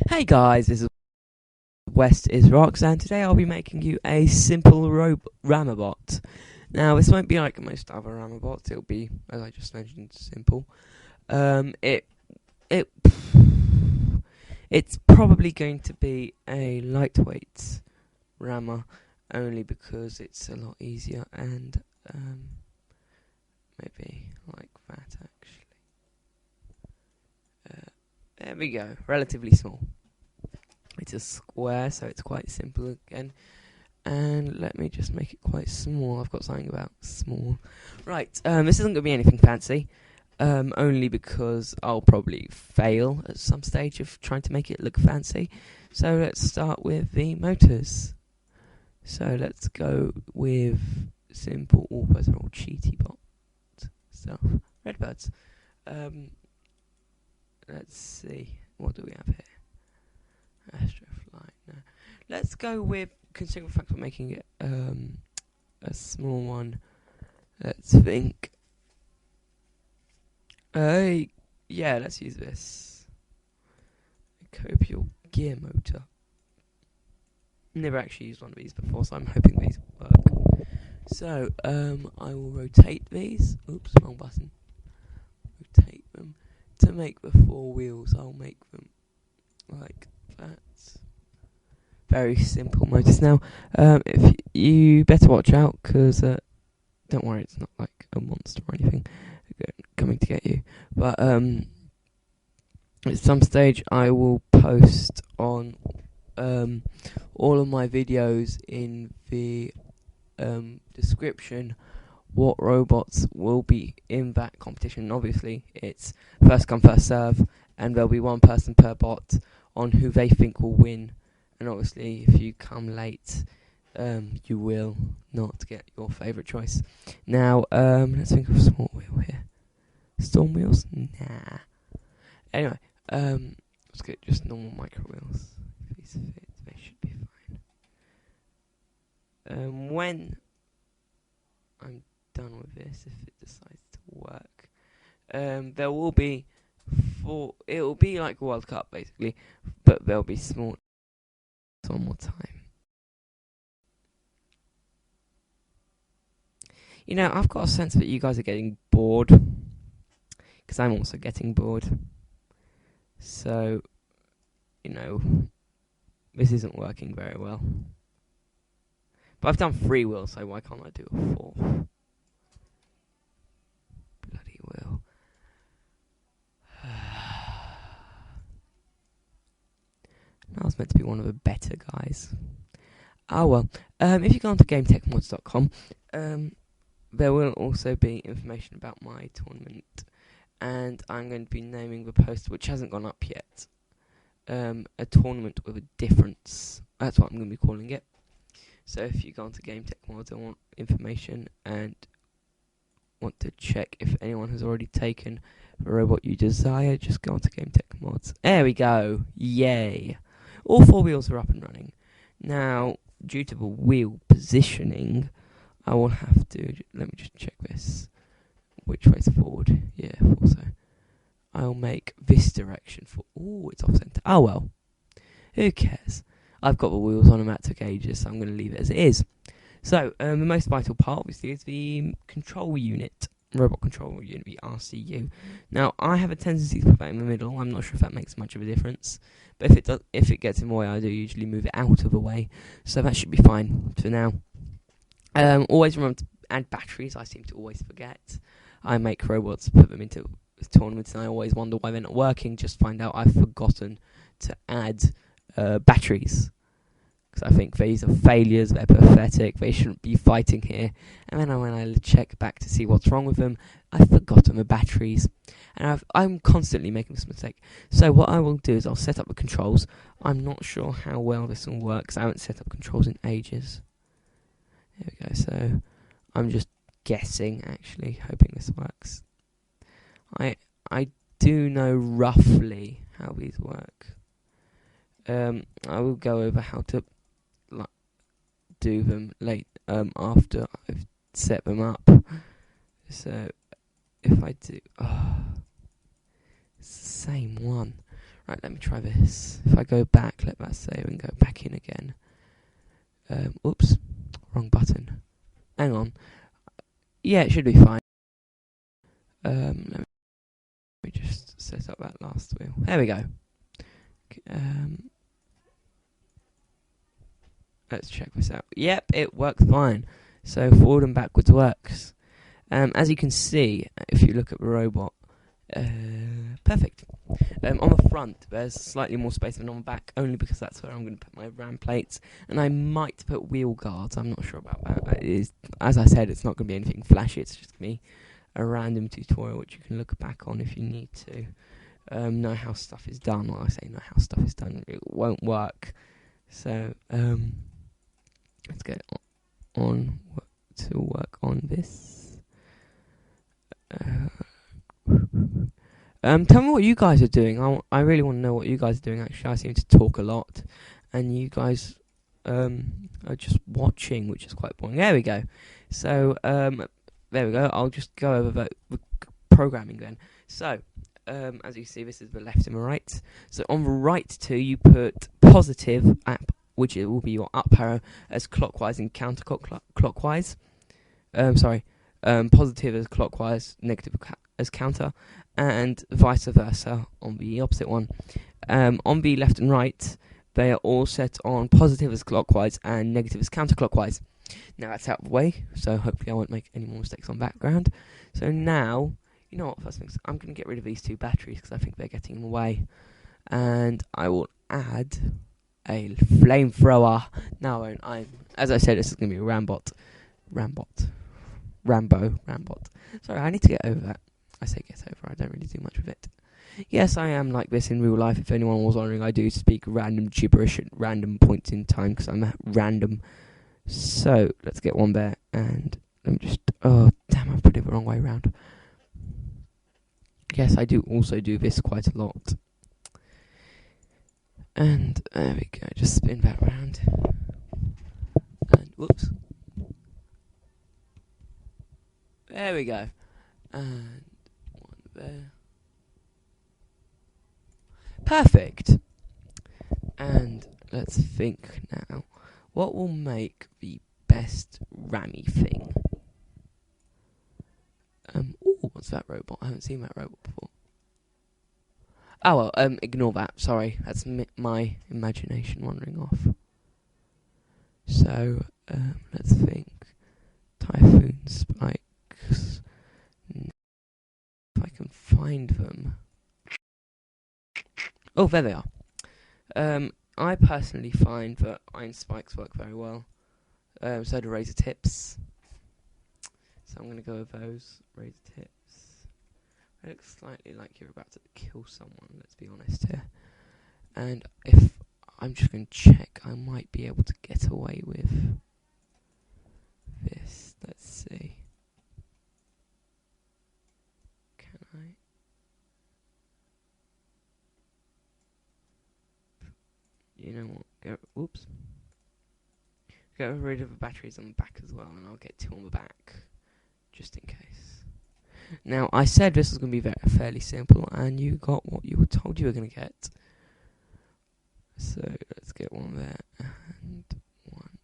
Hey guys, this is West is Rocks, and today I'll be making you a simple rammerbot. Now, this won't be like most other rammerbots; it'll be, as I just mentioned, simple. It it it's probably going to be a lightweight rammer, only because it's a lot easier and maybe like that actually. There we go, relatively small. It's a square, so it's quite simple again. And let me just make it quite small. I've got something about small. Right, this isn't going to be anything fancy. Only because I'll probably fail at some stage of trying to make it look fancy. So let's start with the motors. So let's go with simple, all those are all cheaty bot stuff. Redbirds. Let's see. What do we have here? Astroflight. No. Let's go with, considering the fact we're making it a small one. Let's think. Yeah, let's use this. A copial gear motor. Never actually used one of these before, so I'm hoping these work. So, I will rotate these. Oops, wrong button. Rotate them. To make the four wheels, I'll make them like that. Very simple motors. Now, if you better watch out, because don't worry, it's not like a monster or anything coming to get you. But at some stage, I will post on all of my videos in the description what robots will be in that competition. Obviously, it's first come, first serve, and there'll be one person per bot on who they think will win. And obviously, if you come late, you will not get your favourite choice. Now, let's think of a small wheel here. Storm wheels? Nah. Anyway, let's get just normal micro wheels. If these fit, they should be fine. When I'm done with this, if it decides to work, there will be it will be like a World Cup basically, but there'll be small. One more time. You know, I've got a sense that you guys are getting bored, because I'm also getting bored. So, you know, this isn't working very well. But I've done 3 wheels, so why can't I do a 4th? Bloody wheel. I was meant to be one of the better guys. Oh well. If you go onto GameTechMods.com, there will also be information about my tournament, and I'm going to be naming the post, which hasn't gone up yet, a tournament with a difference. That's what I'm going to be calling it. So if you go onto GameTechMods and want information and want to check if anyone has already taken the robot you desire, just go onto GameTechMods. There we go. Yay. All 4 wheels are up and running. Now, due to the wheel positioning, I will have to, let me just check this. Which way's forward? Yeah, I thought so. I'll make this direction for, it's off center. Oh well, who cares? I've got the wheels on them, that took ages, so I'm going to leave it as it is. So, the most vital part, obviously, is the control unit. Robot control unit, the RCU. Now, I have a tendency to put that in the middle. I'm not sure if that makes much of a difference. But if it gets in the way, I do usually move it out of the way. So that should be fine for now. Always remember to add batteries. I seem to always forget. I make robots, put them into tournaments, and I always wonder why they're not working. Just find out I've forgotten to add batteries. Because I think these are failures, they're pathetic, they shouldn't be fighting here. And then when I check back to see what's wrong with them, I've forgotten the batteries. And I'm constantly making this mistake. So what I will do is I'll set up the controls. I'm not sure how well this will work, because I haven't set up controls in ages. There we go, so I'm just guessing, actually, hoping this works. I do know roughly how these work. I will go over how to do them after I've set them up. So if I do, it's the same one. Right, let me try this. If I go back, let that save and go back in again. Oops, wrong button. Hang on. Yeah, it should be fine. Let me just set up that last wheel. There we go. Let's check this out. Yep, it works fine. So forward and backwards works. As you can see, if you look at the robot, perfect. On the front, there's slightly more space than on the back, only because that's where I'm going to put my RAM plates, and I might put wheel guards. I'm not sure about that. It is, as I said, it's not going to be anything flashy. It's just going to be a random tutorial which you can look back on if you need to know how stuff is done. Well, I say know how stuff is done, it won't work. So let's get on to work on this. Tell me what you guys are doing. I really want to know what you guys are doing. Actually, I seem to talk a lot, and you guys are just watching, which is quite boring. There we go. So there we go. I'll just go over the programming then. So as you see, this is the left and the right. So on the right two, you put positive up, which it will be your up arrow, as clockwise and counterclockwise. Positive as clockwise, negative as counter, and vice versa on the opposite one. On the left and right, they are all set on positive as clockwise and negative as counterclockwise. Now that's out of the way, so hopefully I won't make any more mistakes on background. So now, you know what, first things, I'm going to get rid of these two batteries because I think they're getting in the way. And I will add a flamethrower. No, as I said, this is going to be a Rambo. Sorry, I need to get over that. I say get over, I don't really do much with it. Yes, I am like this in real life. If anyone was wondering, I do speak random gibberish at random points in time because I'm random. So, let's get one there, and let me just... Oh, damn, I've put it the wrong way around. Yes, I do also do this quite a lot. And there we go, just spin that round. And, whoops. There we go. And one there. Perfect. And let's think now. What will make the best rammy thing? Ooh, what's that robot? I haven't seen that robot before. Oh well, ignore that. Sorry, that's my imagination wandering off. So, let's think. Typhoon spikes. If I can find them. Oh, there they are. I personally find that iron spikes work very well. So do razor tips. So I'm going to go with those razor tips. They look slightly like you're about to kill someone, let's be honest here. And if I'm just going to check, I might be able to get away with this. Let's see. Can I? You know what? Whoops. Get rid of the batteries on the back as well, and I'll get two on the back, just in case. Now, I said this was going to be fairly simple, and you got what you were told you were going to get. So, let's get one there, and one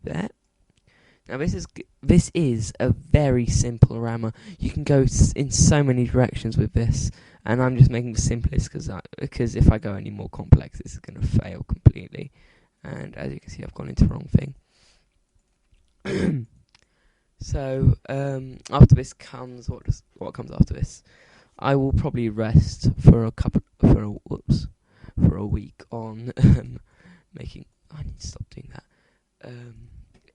there. Now, this is a very simple rammer. You can go in so many directions with this, and I'm just making the simplest because if I go any more complex, this is going to fail completely. And as you can see, I've gone into the wrong thing. So after this comes what comes after this. I will probably rest for a week on making. I need to stop doing that.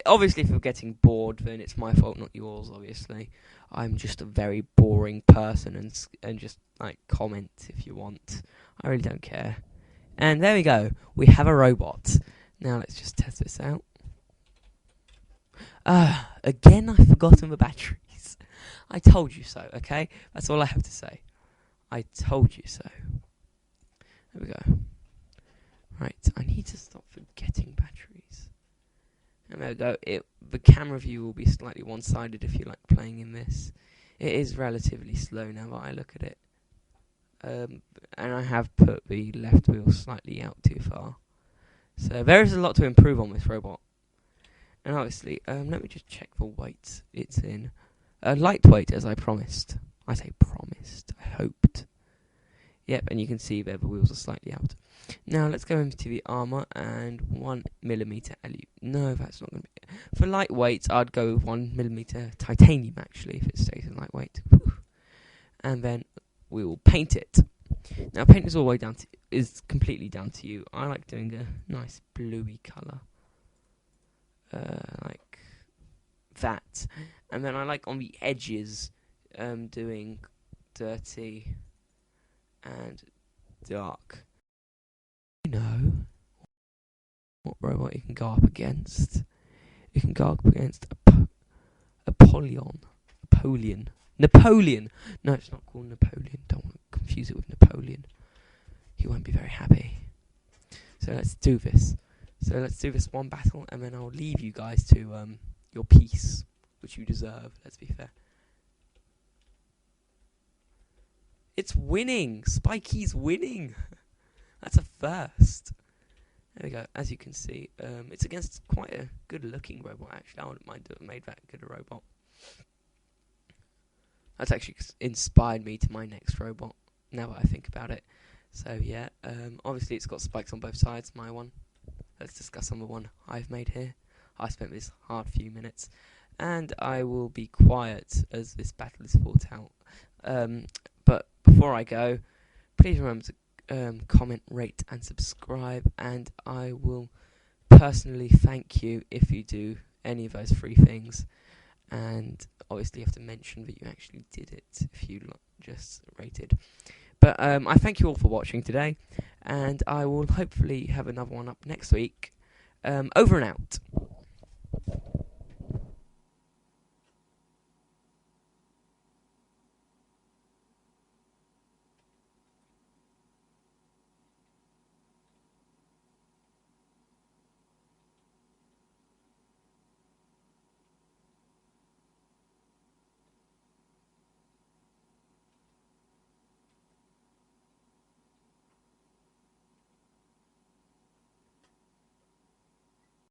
Obviously, if you're getting bored, then it's my fault, not yours. Obviously, I'm just a very boring person, and just like comment if you want. I really don't care. And there we go. We have a robot. Now let's just test this out. Again, I've forgotten the batteries. I told you so, okay? That's all I have to say. I told you so. There we go. Right, I need to stop forgetting batteries. And there we go. The camera view will be slightly one-sided if you like playing in this. It is relatively slow now that I look at it. and I have put the left wheel slightly out too far. So there is a lot to improve on this robot. And obviously, let me just check the weight it's in. Lightweight, as I promised. I say promised, I hoped. Yep, and you can see there the wheels are slightly out. Now let's go into the armour and 1mm No, that's not going to be. For lightweight, I'd go with 1mm titanium actually, if it stays in lightweight. And then we will paint it. Now, paint is all the way is completely down to you. I like doing a nice bluey colour, like that. And then I like on the edges, doing dirty and dark. You know what robot you can go up against? You can go up against Napoleon. No, it's not called Napoleon. Don't want to confuse it with Napoleon. He won't be very happy. So let's do this. So let's do this one battle, and then I'll leave you guys to your peace, which you deserve. Let's be fair. It's winning. Spikey's winning. That's a first. There we go. As you can see, it's against quite a good-looking robot. Actually, I wouldn't mind to have made that good a robot. That's actually inspired me to my next robot, now that I think about it. So yeah, obviously it's got spikes on both sides, my one. Let's discuss on the one I've made here. I spent this hard few minutes, and I will be quiet as this battle is fought out. But before I go, please remember to comment, rate and subscribe, and I will personally thank you if you do any of those 3 things. And obviously you have to mention that you actually did it if you just rated. But I thank you all for watching today, and I will hopefully have another one up next week. Over and out.